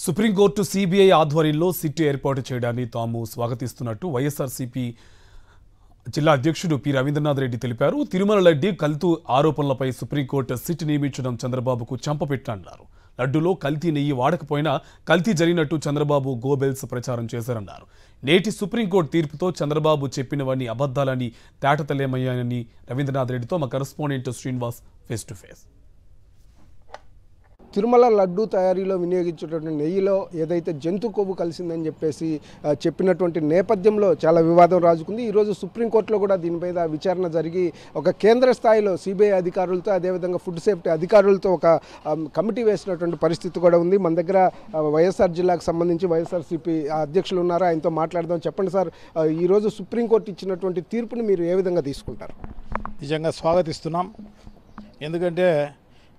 Supreme court CBI ఆధ్వర్యంలో SIT ఏర్పాటు చేయడాన్ని తాము స్వాగతిస్తున్నట్టు వైఎస్ఆర్సీపీ జిల్లా అధ్యక్షుడు పి రవీంద్రనాథ్ రెడ్డి తెలిపారు. తిరుమల లడ్డీ కల్తీ ఆరోపణలపై సుప్రీంకోర్టు సిట్ నియమించడం చంద్రబాబుకు చంపపెట్టన్నారు. లడ్డూలో కల్తీ నెయ్యి వాడకపోయినా కల్తీ జరిగినట్టు చంద్రబాబు గోబెల్స్ ప్రచారం చేశారన్నారు. నేటి సుప్రీంకోర్టు తీర్పుతో చంద్రబాబు చెప్పినవన్నీ అబద్ధాలని తేటతెల్లమయ్యాయని రవీంద్రనాథ్ రెడ్డితో మా correspondent Srinivas face to face. Tirumala laddu తయారీలో వినియోగించేటువంటి నెయ్యిలో ఏదైతే జంతు కొవ్వు కలిసిందని చెప్పేసి చెప్పినటువంటి నేపథ్యంలో చాలా వివాదం రాజుకుంది. ఈరోజు సుప్రీంకోర్టులో కూడా దీని మీద విచారణ జరిగి ఒక కేంద్ర స్థాయిలో సిబిఐ అధికారులతో అదేవిధంగా ఫుడ్ సేఫ్టీ అధికారులతో ఒక కమిటీ వేసినటువంటి పరిస్థితి కూడా ఉంది. మన దగ్గర వైఎస్ఆర్ జిల్లాకు సంబంధించి వైఎస్ఆర్సీపీ అధ్యక్షులు ఉన్నారు, ఆయనతో మాట్లాడదాం. చెప్పండి సార్, ఈరోజు సుప్రీంకోర్టు ఇచ్చినటువంటి తీర్పుని మీరు ఏ విధంగా తీసుకుంటారు? నిజంగా స్వాగతిస్తున్నాం. ఎందుకంటే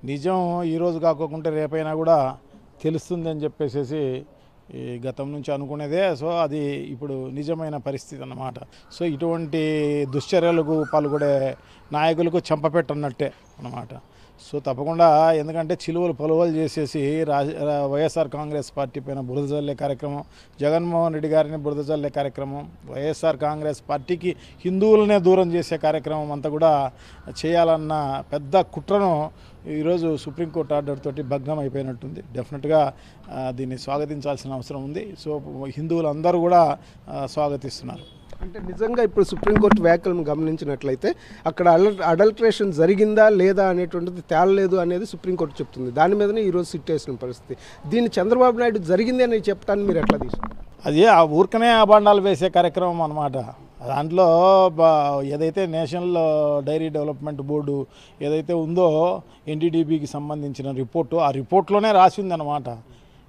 నిజం ఈరోజు కాకుండా రేపైనా కూడా తెలుస్తుంది అని చెప్పేసి ఈ గతం నుంచి అనుకునేదే. సో అది ఇప్పుడు నిజమైన పరిస్థితి అన్నమాట. సో ఇటువంటి దుశ్చర్యలకు పాల్గొనే నాయకులకు చంపపెట్టన్నట్టే అన్నమాట. సో తప్పకుండా, ఎందుకంటే చిలువలు పొలవలు చేసేసి వైఎస్ఆర్ కాంగ్రెస్ పార్టీ పైన బురద జల్లే కార్యక్రమం, జగన్మోహన్ రెడ్డి గారిని బురద జల్లే కార్యక్రమం, వైఎస్ఆర్ కాంగ్రెస్ పార్టీకి హిందువులనే దూరం చేసే కార్యక్రమం అంతా కూడా చేయాలన్న పెద్ద కుట్రను ఈరోజు సుప్రీంకోర్టు ఆర్డర్ తోటి భగ్నం అయిపోయినట్టుంది. డెఫినెట్గా దీన్ని స్వాగతించాల్సిన అవసరం ఉంది. సో హిందువులందరూ కూడా స్వాగతిస్తున్నారు. అంటే నిజంగా ఇప్పుడు సుప్రీంకోర్టు వ్యాఖ్యలను గమనించినట్లయితే అక్కడ అడల్ట్రేషన్ జరిగిందా లేదా అనేటువంటిది తేలలేదు అనేది సుప్రీంకోర్టు చెప్తుంది. దాని మీదనే ఈరోజు సిట్ వేసిన పరిస్థితి. దీన్ని చంద్రబాబు నాయుడు జరిగింది అని చెప్పడానికి మీరు ఎట్లా తీసుకుంటారు? అది ఆ ఊరికనే అబాండాలు వేసే కార్యక్రమం అన్నమాట. దాంట్లో ఏదైతే నేషనల్ డైరీ డెవలప్మెంట్ బోర్డు ఏదైతే ఉందో ఎన్డీడీబీకి సంబంధించిన రిపోర్టు, ఆ రిపోర్ట్లోనే రాసింది అన్నమాట.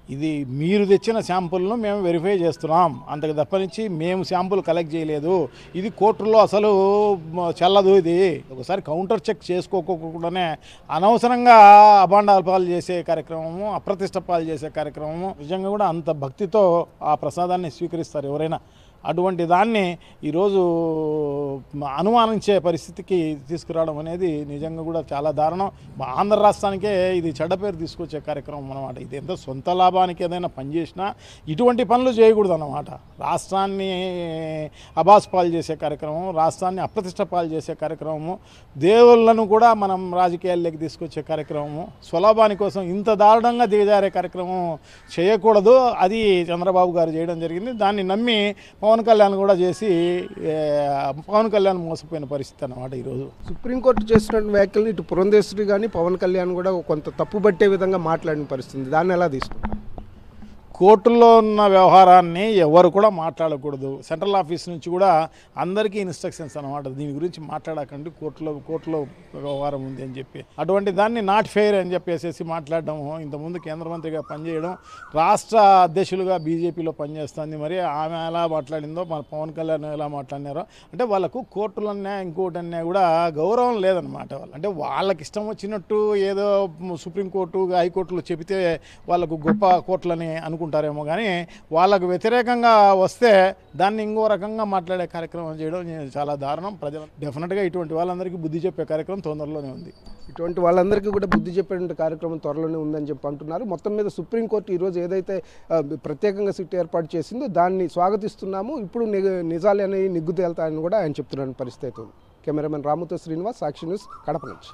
ఇది మీరు తెచ్చిన శాంపుల్ను మేము వెరిఫై చేస్తున్నాం, అంతకు తప్పనించి మేము శాంపుల్ కలెక్ట్ చేయలేదు, ఇది కోర్టులో అసలు చెల్లదు, ఇది ఒకసారి కౌంటర్ చెక్ చేసుకోకుండానే అనవసరంగా అభాండాలు పాలు చేసే కార్యక్రమము, అప్రతిష్ట పాలు చేసే కార్యక్రమము. నిజంగా కూడా అంత భక్తితో ఆ ప్రసాదాన్ని స్వీకరిస్తారు ఎవరైనా. అటువంటి దాన్ని ఈరోజు అనుమానించే పరిస్థితికి తీసుకురావడం అనేది నిజంగా కూడా చాలా దారుణం. ఆంధ్ర రాష్ట్రానికే ఇది చెడ్డ పేరు తీసుకొచ్చే కార్యక్రమం అన్నమాట. ఇది ఎంత సొంత లాభానికి ఏదైనా పనిచేసినా ఇటువంటి పనులు చేయకూడదు అన్నమాట. రాష్ట్రాన్ని అబాస్ పాలు చేసే కార్యక్రమం, రాష్ట్రాన్ని అప్రతిష్ట పాలు చేసే కార్యక్రమము, దేవుళ్ళను కూడా మనం రాజకీయాల్లోకి తీసుకొచ్చే కార్యక్రమము, స్వలాభాని కోసం ఇంత దారుణంగా దిగజారే కార్యక్రమం చేయకూడదు. అది చంద్రబాబు గారు చేయడం జరిగింది. దాన్ని నమ్మి పవన్ కళ్యాణ్ కూడా చేసి పవన్ కళ్యాణ్ మోసపోయిన పరిస్థితి అన్నమాట. ఈరోజు సుప్రీంకోర్టు చేసినటువంటి వ్యాఖ్యలు ఇటు పురంధేశ్వరి కానీ పవన్ కళ్యాణ్ కూడా కొంత తప్పుబట్టే విధంగా మాట్లాడిన పరిస్థితి. దాన్ని ఎలా తీసుకుంటారు? కోర్టుల్లో ఉన్న వ్యవహారాన్ని ఎవరు కూడా మాట్లాడకూడదు. సెంట్రల్ ఆఫీస్ నుంచి కూడా అందరికీ ఇన్స్ట్రక్షన్స్ అన్నమాట, దీని గురించి మాట్లాడకండి, కోర్టులో వ్యవహారం ఉంది అని చెప్పి. అటువంటి దాన్ని నాట్ ఫెయిర్ అని చెప్పేసి మాట్లాడడం, ఇంతకుముందు కేంద్ర మంత్రిగా పనిచేయడం, రాష్ట్ర అధ్యక్షులుగా బీజేపీలో పనిచేస్తుంది. మరి ఆమె ఎలా మాట్లాడిందో, మన పవన్ కళ్యాణ్ ఎలా మాట్లాడినారో, అంటే వాళ్ళకు కోర్టులన్నా ఇంకోటన్నా కూడా గౌరవం లేదనమాట. అంటే వాళ్ళకి ఇష్టం వచ్చినట్టు ఏదో సుప్రీంకోర్టు హైకోర్టులో చెబితే వాళ్ళకు గొప్ప కోర్టులని అనుకుంటారేమో, కానీ వాళ్ళకు వ్యతిరేకంగా వస్తే దాన్ని ఇంకో రకంగా మాట్లాడే కార్యక్రమం చేయడం చాలా దారుణం. ప్రజలు డెఫినెట్గా ఇటువంటి వాళ్ళందరికీ బుద్ధి చెప్పే కార్యక్రమం తొందరలోనే ఉంది. ఇటువంటి వాళ్ళందరికీ కూడా బుద్ధి చెప్పే కార్యక్రమం త్వరలోనే ఉందని చెప్పి అంటున్నారు. మొత్తం మీద సుప్రీంకోర్టు ఈరోజు ఏదైతే ప్రత్యేకంగా సిట్ ఏర్పాటు చేసిందో దాన్ని స్వాగతిస్తున్నాము. ఇప్పుడు నిజాలు అనేవి నిగ్గు తేలుతాయని కూడా ఆయన చెప్తున్న పరిస్థితి. కెమెరామెన్ రాముతో శ్రీనివాస్, సాక్షి న్యూస్, కడప నుంచి.